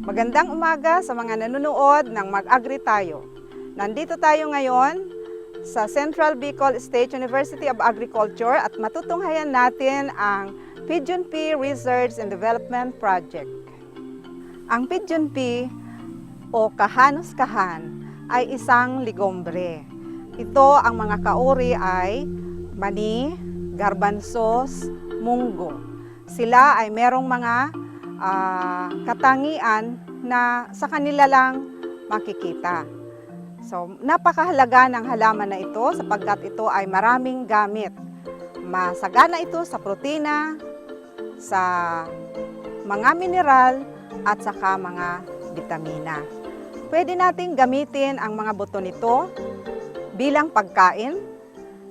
Magandang umaga sa mga nanonood ng Mag-Agri Tayo. Nandito tayo ngayon sa Central Bicol State University of Agriculture at matutunghayan natin ang Pigeon Pea Research and Development Project. Ang Pigeon Pea o kahanos-kahan ay isang ligombre. Ito ang mga kauri ay mani, garbanzos, munggo. Sila ay merong mga katangian na sa kanila lang makikita. So, napakahalaga ng halaman na ito sapagkat ito ay maraming gamit. Masagana ito sa protina, sa mga mineral at saka mga bitamina. Pwede nating gamitin ang mga buto nito bilang pagkain,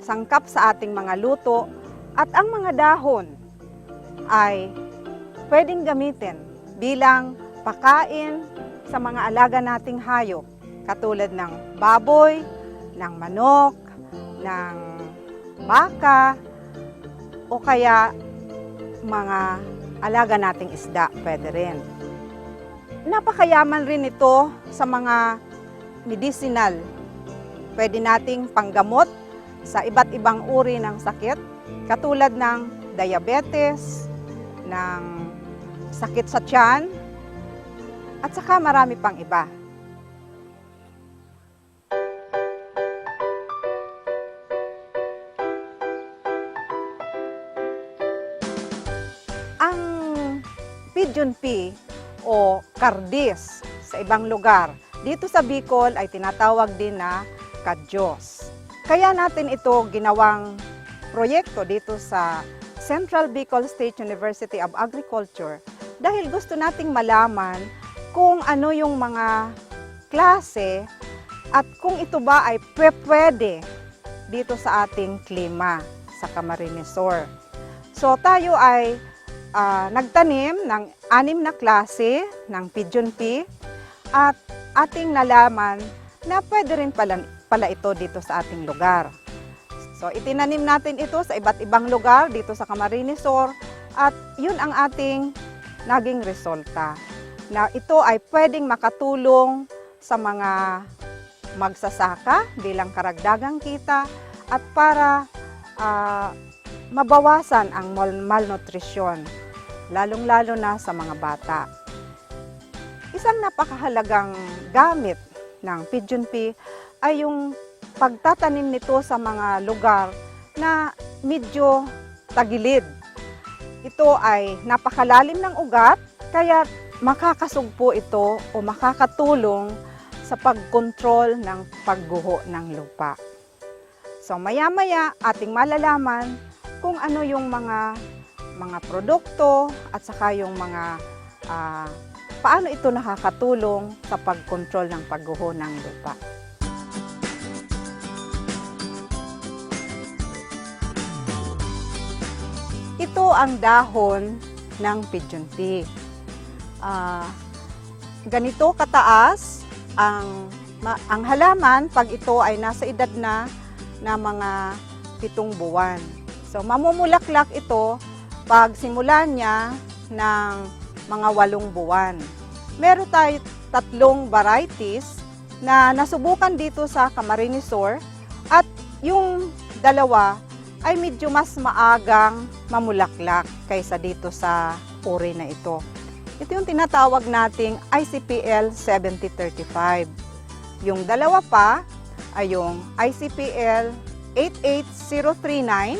sangkap sa ating mga luto, at ang mga dahon ay pwedeng gamitin bilang pakain sa mga alaga nating hayop katulad ng baboy, ng manok, ng baka o kaya mga alaga nating isda, pwede rin. Napakayaman rin ito sa mga medicinal. Pwede nating panggamot sa iba't ibang uri ng sakit katulad ng diabetes, ng sakit sa tiyan, at saka marami pang iba. Ang Pigeon Pea o kardis sa ibang lugar, dito sa Bicol ay tinatawag din na kadyos. Kaya natin ito ginawang proyekto dito sa Central Bicol State University of Agriculture dahil gusto nating malaman kung ano yung mga klase at kung ito ba ay pwede dito sa ating klima sa Camarines Sur. So tayo ay nagtanim ng 6 na klase ng Pigeon Pea at ating nalaman na pwede rin pala ito dito sa ating lugar. So, itinanim natin ito sa iba't ibang lugar dito sa Camarines Sur at yun ang ating naging resulta. Na ito ay pwedeng makatulong sa mga magsasaka bilang karagdagang kita at para mabawasan ang malnutrisyon, lalong-lalo na sa mga bata. Isang napakahalagang gamit ng Pigeon Pea ay yung pagtatanim nito sa mga lugar na medyo tagilid. Ito ay napakalalim ng ugat, kaya makakasugpo ito o makakatulong sa pagkontrol ng pagguho ng lupa. So maya-maya ating malalaman kung ano yung mga produkto at saka yung mga paano ito nakakatulong sa pagkontrol ng pagguho ng lupa. Ito ang dahon ng Pigeon Pea. Ganito kataas ang halaman pag ito ay nasa edad na mga 7 buwan. So mamumulaklak ito pag simula niya ng mga 8 buwan. Meron tayo 3 varieties na nasubukan dito sa Camarines Sur at yung dalawa ay medyo mas maagang mamulaklak kaysa dito sa uri na ito. Ito yung tinatawag nating ICPL 7035. Yung dalawa pa ay yung ICPL 88039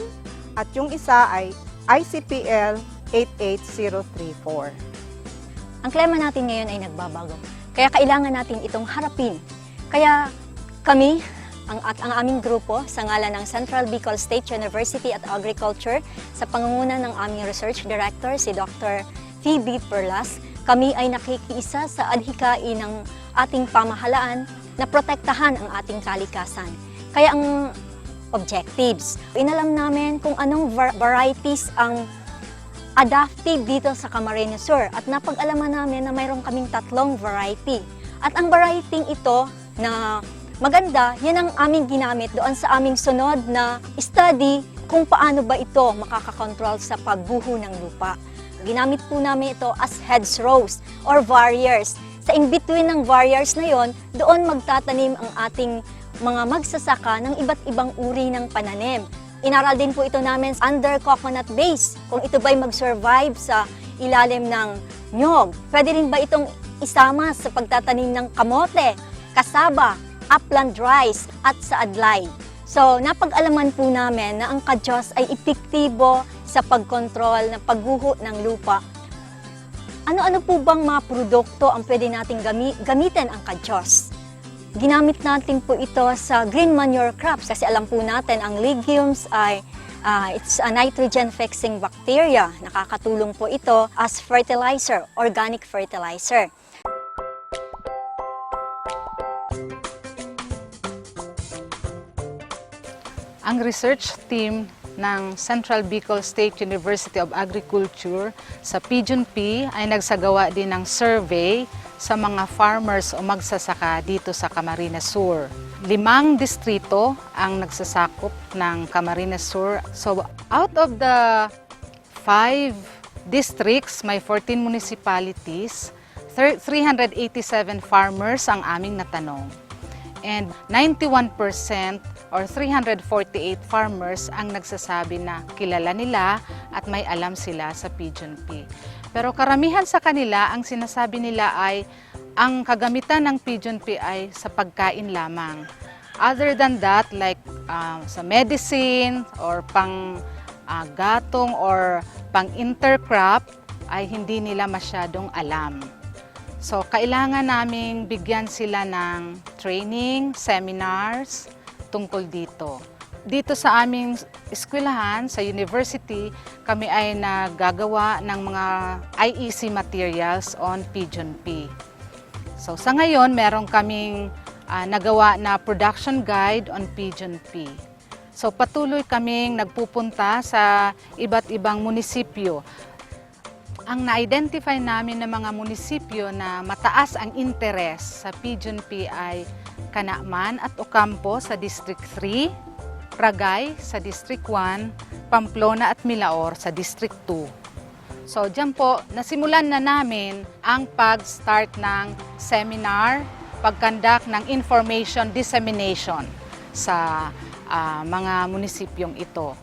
at yung isa ay ICPL 88034. Ang klima natin ngayon ay nagbabago, kaya kailangan natin itong harapin. Kaya kami, ang aming grupo sa ngalan ng Central Bicol State University at Agriculture sa pangunguna ng aming Research Director, si Dr. Phoebe Perlas, kami ay nakikiisa sa adhikain ng ating pamahalaan na protektahan ang ating kalikasan. Kaya ang objectives, inalam namin kung anong varieties ang adaptive dito sa Camarines Sur at napag-alaman namin na mayroon kaming 3 variety. At ang variety ito na maganda, yan ang aming ginamit doon sa aming sunod na study kung paano ba ito makakakontrol sa pagguho ng lupa. Ginamit po namin ito as hedgerows or barriers. Sa in-between ng barriers na yon, doon magtatanim ang ating mga magsasaka ng iba't ibang uri ng pananim. Inaral din po ito namin under coconut base, kung ito ba'y mag-survive sa ilalim ng nyog. Pwede rin ba itong isama sa pagtatanim ng kamote, kasaba, upland rice at sa adlay. So, napag-alaman po namin na ang kadyos ay epektibo sa pagkontrol ng pagguho ng lupa. Ano-ano po bang mga produkto ang pwede nating gamitin ang kadyos? Ginamit natin po ito sa green manure crops kasi alam po natin ang legumes ay it's a nitrogen-fixing bacteria. Nakakatulong po ito as fertilizer, organic fertilizer. Ang research team ng Central Bicol State University of Agriculture sa Pigeon P ay nagsagawa din ng survey sa mga farmers o magsasaka dito sa Camarines Sur. 5 distrito ang nagsasakop ng Camarines Sur. So out of the 5 districts, may 14 municipalities, 387 farmers ang aming natanong. And 91% or 348 farmers ang nagsasabi na kilala nila at may alam sila sa Pigeon P. Pero karamihan sa kanila, ang sinasabi nila ay ang kagamitan ng Pigeon P ay sa pagkain lamang. Other than that, like sa medicine or pang gatong or pang intercrop, ay hindi nila masyadong alam. So, kailangan naming bigyan sila ng training, seminars tungkol dito. Dito sa aming eskwelahan, sa university, kami ay naggagawa ng mga IEC materials on Pigeon P. So, sa ngayon, meron kaming nagawa na production guide on Pigeon P. So, patuloy kaming nagpupunta sa iba't ibang munisipyo. Ang na-identify namin ng mga munisipyo na mataas ang interes sa Pigeon P ay Canacman at Ocampo sa District 3, Ragay sa District 1, Pamplona at Milaor sa District 2. So diyan po, nasimulan na namin ang pag-start ng seminar, pag-conduct ng information dissemination sa mga munisipyong ito.